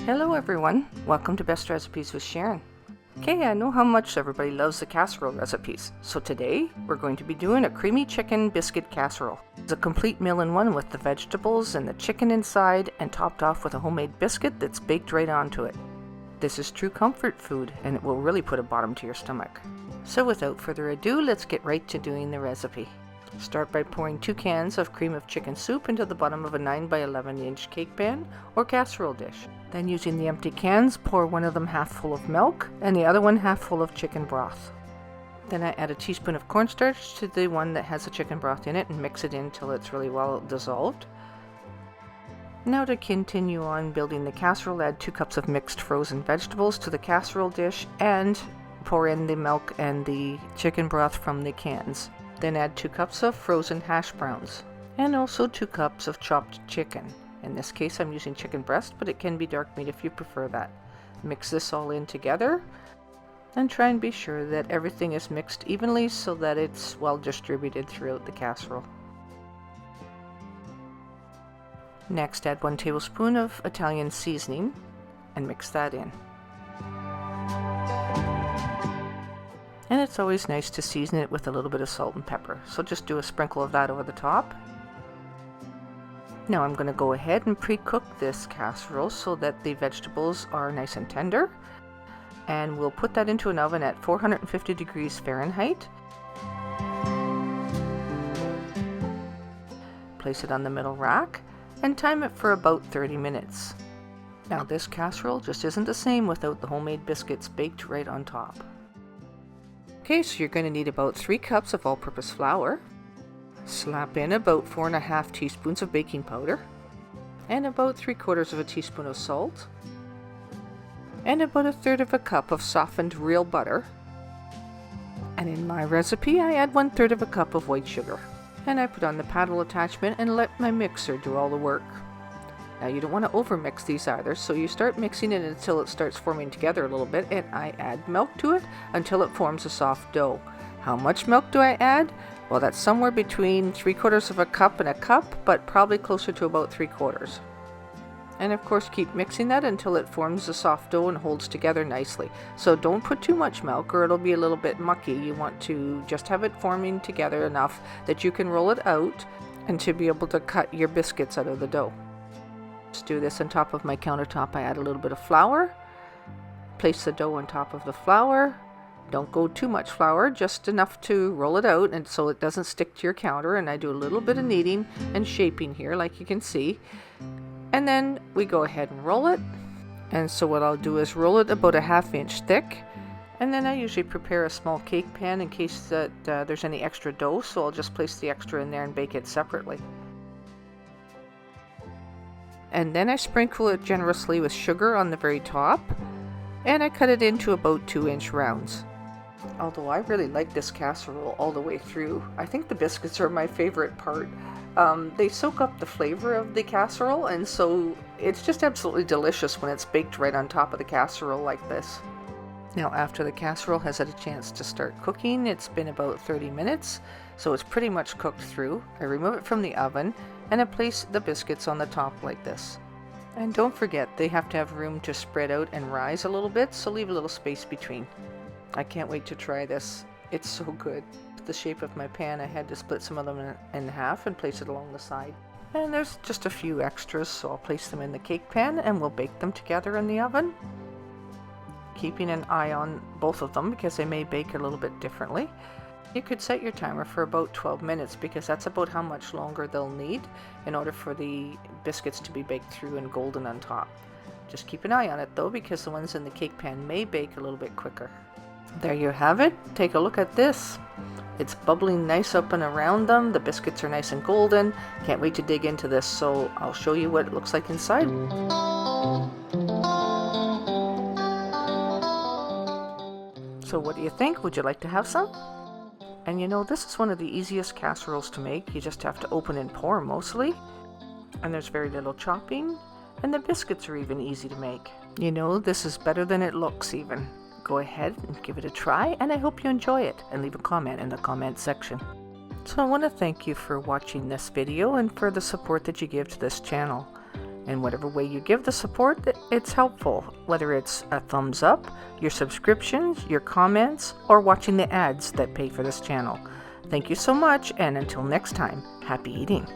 Hello everyone, welcome to Best Recipes with Sharon. Okay, I know how much everybody loves the casserole recipes, so today we're going to be doing a creamy chicken biscuit casserole. It's a complete meal in one with the vegetables and the chicken inside and topped off with a homemade biscuit that's baked right onto it. This is true comfort food and it will really put a bottom to your stomach. So without further ado, let's get right to doing the recipe. Start by pouring 2 cans of cream of chicken soup into the bottom of a 9 by 11 inch cake pan or casserole dish. Then using the empty cans, pour one of them half full of milk and the other one half full of chicken broth. Then I add a teaspoon of cornstarch to the one that has the chicken broth in it and mix it in until it's really well dissolved. Now to continue on building the casserole, add 2 cups of mixed frozen vegetables to the casserole dish and pour in the milk and the chicken broth from the cans. Then add 2 cups of frozen hash browns and also 2 cups of chopped chicken. In this case I'm using chicken breast, but it can be dark meat if you prefer that. Mix this all in together and try and be sure that everything is mixed evenly so that it's well distributed throughout the casserole. Next, add 1 tablespoon of Italian seasoning and mix that in. And it's always nice to season it with a little bit of salt and pepper, so just do a sprinkle of that over the top. Now I'm going to go ahead and pre-cook this casserole so that the vegetables are nice and tender. And we'll put that into an oven at 450 degrees Fahrenheit. Place it on the middle rack and time it for about 30 minutes. Now this casserole just isn't the same without the homemade biscuits baked right on top. Okay, so you're going to need about 3 cups of all-purpose flour. Slap in about 4.5 teaspoons of baking powder and about 3/4 of a teaspoon of salt and about 1/3 cup of softened real butter. And in my recipe I add 1/3 cup of white sugar. And I put on the paddle attachment and let my mixer do all the work. Now you don't want to over mix these either, so you start mixing it until it starts forming together a little bit, and I add milk to it until it forms a soft dough. How much milk do I add? Well, that's somewhere between 3/4 cup and a cup, but probably closer to about 3/4. And of course keep mixing that until it forms a soft dough and holds together nicely. So don't put too much milk or it'll be a little bit mucky. You want to just have it forming together enough that you can roll it out and to be able to cut your biscuits out of the dough. Just do this on top of my countertop. I add a little bit of flour. Place the dough on top of the flour. Don't go too much flour, just enough to roll it out and so it doesn't stick to your counter. And I do a little bit of kneading and shaping here like you can see. And then we go ahead and roll it. And so what I'll do is roll it about a 1/2 inch thick. And then I usually prepare a small cake pan in case that there's any extra dough. So I'll just place the extra in there and bake it separately. And then I sprinkle it generously with sugar on the very top. And I cut it into about 2-inch rounds. Although I really like this casserole all the way through. I think the biscuits are my favorite part. They soak up the flavor of the casserole, and so it's just absolutely delicious when it's baked right on top of the casserole like this. Now after the casserole has had a chance to start cooking, it's been about 30 minutes, so it's pretty much cooked through. I remove it from the oven and I place the biscuits on the top like this. And don't forget, they have to have room to spread out and rise a little bit, so leave a little space between. I can't wait to try this. It's so good. The shape of my pan, I had to split some of them in half and place it along the side. And there's just a few extras, so I'll place them in the cake pan and we'll bake them together in the oven. Keeping an eye on both of them because they may bake a little bit differently. You could set your timer for about 12 minutes because that's about how much longer they'll need in order for the biscuits to be baked through and golden on top. Just keep an eye on it though, because the ones in the cake pan may bake a little bit quicker. There you have it. Take a look at this. It's bubbling nice up and around them. The biscuits are nice and golden. Can't wait to dig into this, so I'll show you what it looks like inside. So what do you think? Would you like to have some? And you know, this is one of the easiest casseroles to make. You just have to open and pour mostly. And there's very little chopping. And the biscuits are even easy to make. You know, this is better than it looks even. Go ahead and give it a try, and I hope you enjoy it, and leave a comment in the comment section. So I want to thank you for watching this video and for the support that you give to this channel. In whatever way you give the support, it's helpful, whether it's a thumbs up, your subscriptions, your comments, or watching the ads that pay for this channel. Thank you so much, and until next time, happy eating.